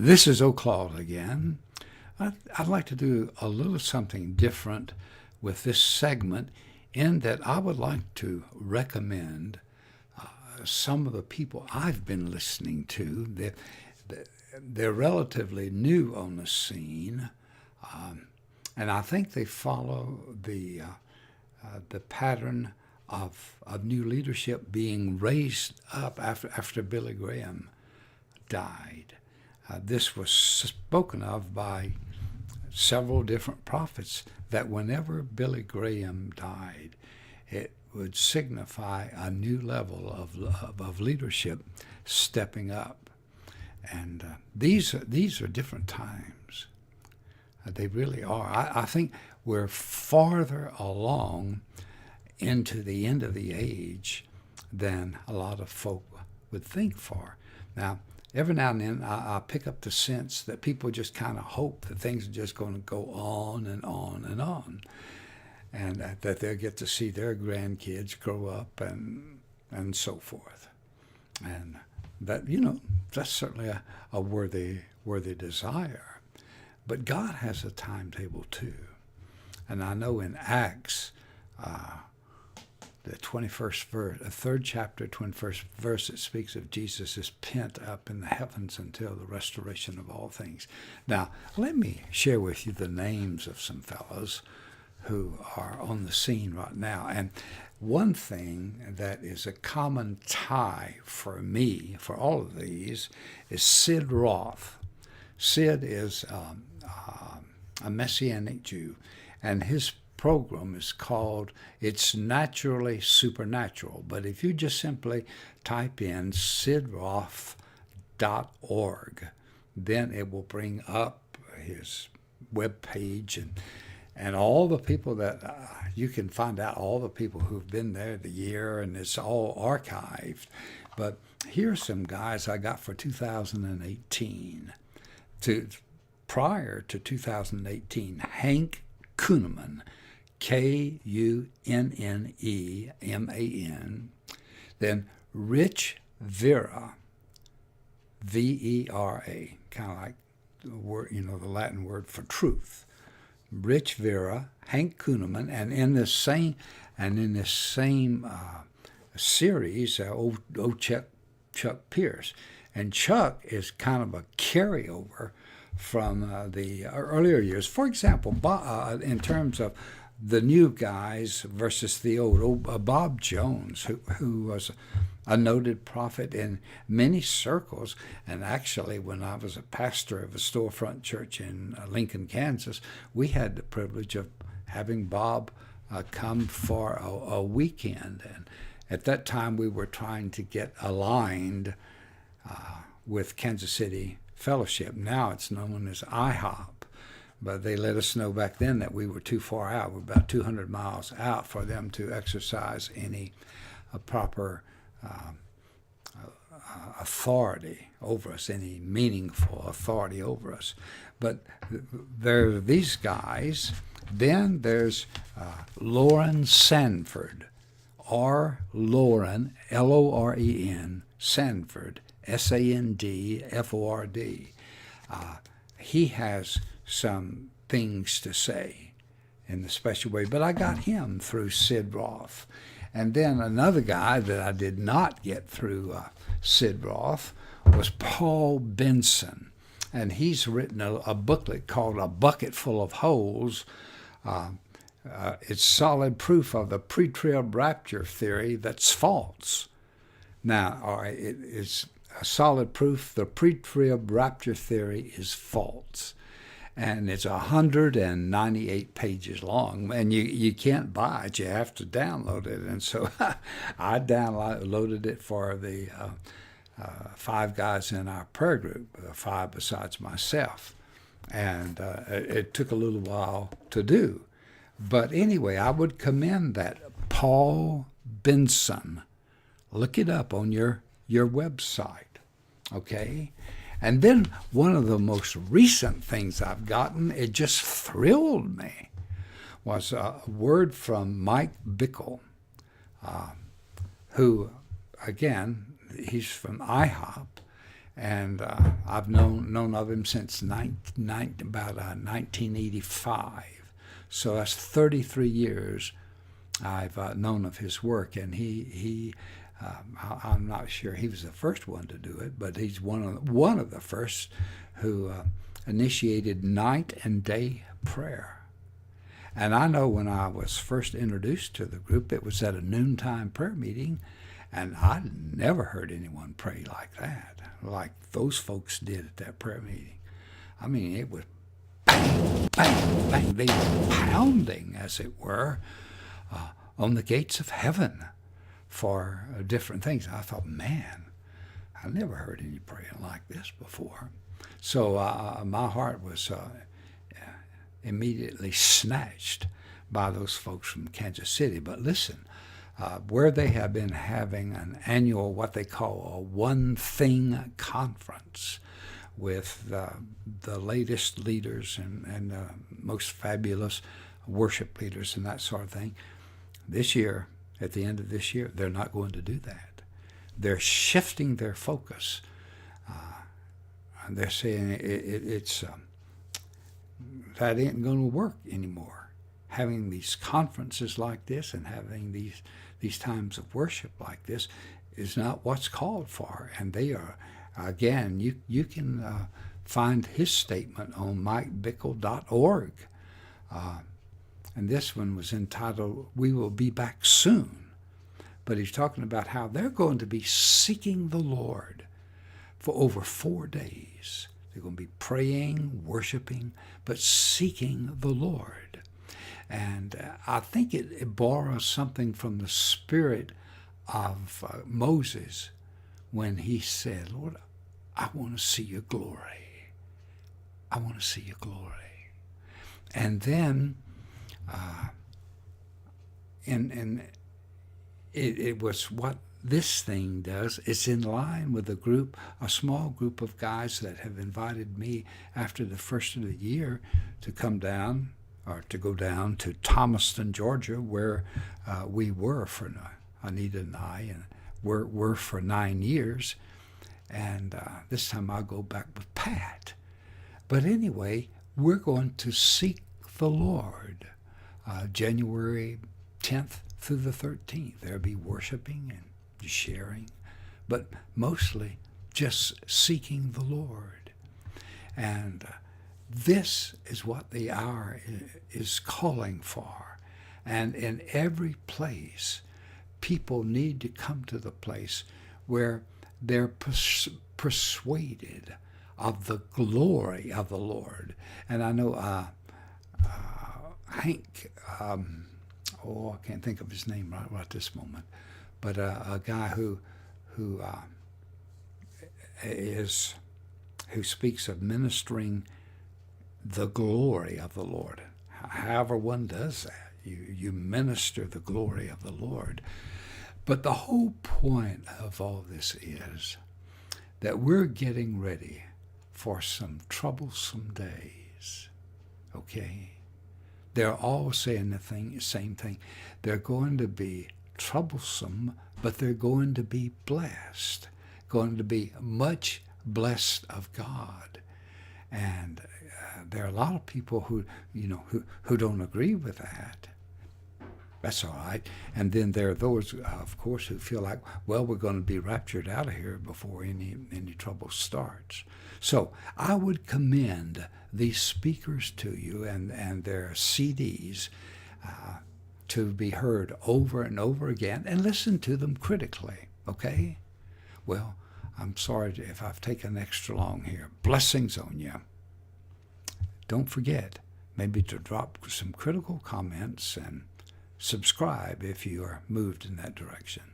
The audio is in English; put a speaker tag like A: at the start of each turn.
A: This is Claude again. I'd like to do a little something different with this segment in that I would like to recommend some of the people I've been listening to. They're relatively new on the scene, and I think they follow the pattern of new leadership being raised up after Billy Graham died. This was spoken of by several different prophets that whenever Billy Graham died, it would signify a new level of leadership stepping up. And these are different times. They really are. I think we're farther along into the end of the age than a lot of folk would think for. Now, every now and then I pick up the sense that people just kind of hope that things are just going to go on and on and on, and that they'll get to see their grandkids grow up and so forth. And that, that's certainly a worthy desire. But God has a timetable too. And I know in Acts, the 21st verse, the 3rd chapter, 21st verse, it speaks of Jesus is pent up in the heavens until the restoration of all things. Now, let me share with you the names of some fellows who are on the scene right now. And one thing that is a common tie for me, for all of these, is Sid Roth. Sid is a Messianic Jew, and his program is called It's Naturally Supernatural. But if you just simply type in sidroth.org, then it will bring up his webpage and all the people that you can find out, all the people who've been there the year, and it's all archived. But here's some guys I got for 2018. Prior to 2018, Hank Kunneman, Kunneman, then Rich Vera, Vera, kind of like the word, the Latin word for truth. Rich Vera, Hank Kunneman, and in this same series, old Chuck Pierce, and Chuck is kind of a carryover from the earlier years. For example, in terms of the new guys versus the old, Bob Jones, who was a noted prophet in many circles. And actually, when I was a pastor of a storefront church in Lincoln, Kansas, we had the privilege of having Bob come for a weekend. And at that time, we were trying to get aligned with Kansas City Fellowship. Now it's known as IHOP. But they let us know back then that we were too far out. We're about 200 miles out for them to exercise any proper authority over us, any meaningful authority over us. But there are these guys. Then there's Loren Sandford, Loren, Loren, Sandford, Sandford. He has some things to say in a special way, but I got him through Sid Roth. And then another guy that I did not get through Sid Roth was Paul Benson, and he's written a booklet called A Bucket Full of Holes. It's solid proof of the pre-trib rapture theory that's false. Now, it is a solid proof the pre-trib rapture theory is false. And it's 198 pages long, and you can't buy it. You have to download it. And so I downloaded it for the 5 guys in our prayer group, 5 besides myself. And it took a little while to do. But anyway, I would commend that. Paul Benson. Look it up on your website, okay? And then one of the most recent things I've gotten, it just thrilled me, was a word from Mike Bickle, who, again, he's from IHOP, And I've known of him since about 1985. So that's 33 years I've known of his work, and I'm not sure he was the first one to do it, but he's one of the first who initiated night and day prayer. And I know when I was first introduced to the group, it was at a noontime prayer meeting, and I never heard anyone pray like that, like those folks did at that prayer meeting. I mean, it was bang, bang, bang. They were pounding, as it were, on the gates of heaven for different things. I thought, man, I never heard any praying like this before. So my heart was immediately snatched by those folks from Kansas City. But listen, where they have been having an annual, what they call a one thing conference with the latest leaders and most fabulous worship leaders and that sort of thing. This year, at the end of this year, they're not going to do that. They're shifting their focus. And they're saying it's that ain't going to work anymore. Having these conferences like this and having these times of worship like this is not what's called for. And they are, again, you can find his statement on MikeBickle.org. And this one was entitled, "We Will Be Back Soon." But he's talking about how they're going to be seeking the Lord for over 4 days. They're going to be praying, worshiping, but seeking the Lord. And I think it borrows something from the spirit of Moses when he said, "Lord, I want to see your glory. I want to see your glory." And then it was what this thing does. It's in line with a small group of guys that have invited me after the first of the year to come down, or to go down to Thomaston, Georgia, where we were for, Anita and I, and were for 9 years. And this time I'll go back with Pat. But anyway, we're going to seek the Lord January 10th through the 13th. There'll be worshiping and sharing, but mostly just seeking the Lord. And this is what the hour is calling for. And in every place, people need to come to the place where they're persuaded of the glory of the Lord. And I know Hank, I can't think of his name right this moment, but a guy who speaks of ministering the glory of the Lord. However one does that, you minister the glory of the Lord. But the whole point of all this is that we're getting ready for some troublesome days. Okay? They're all saying the same thing. They're going to be troublesome, but they're going to be blessed, going to be much blessed of God. And there are a lot of people who don't agree with that. That's all right. And then there are those, of course, who feel like, well, we're going to be raptured out of here before any trouble starts. So I would commend these speakers to you and their CDs to be heard over and over again, and listen to them critically, okay? Well, I'm sorry if I've taken extra long here. Blessings on you. Don't forget maybe to drop some critical comments and subscribe if you are moved in that direction.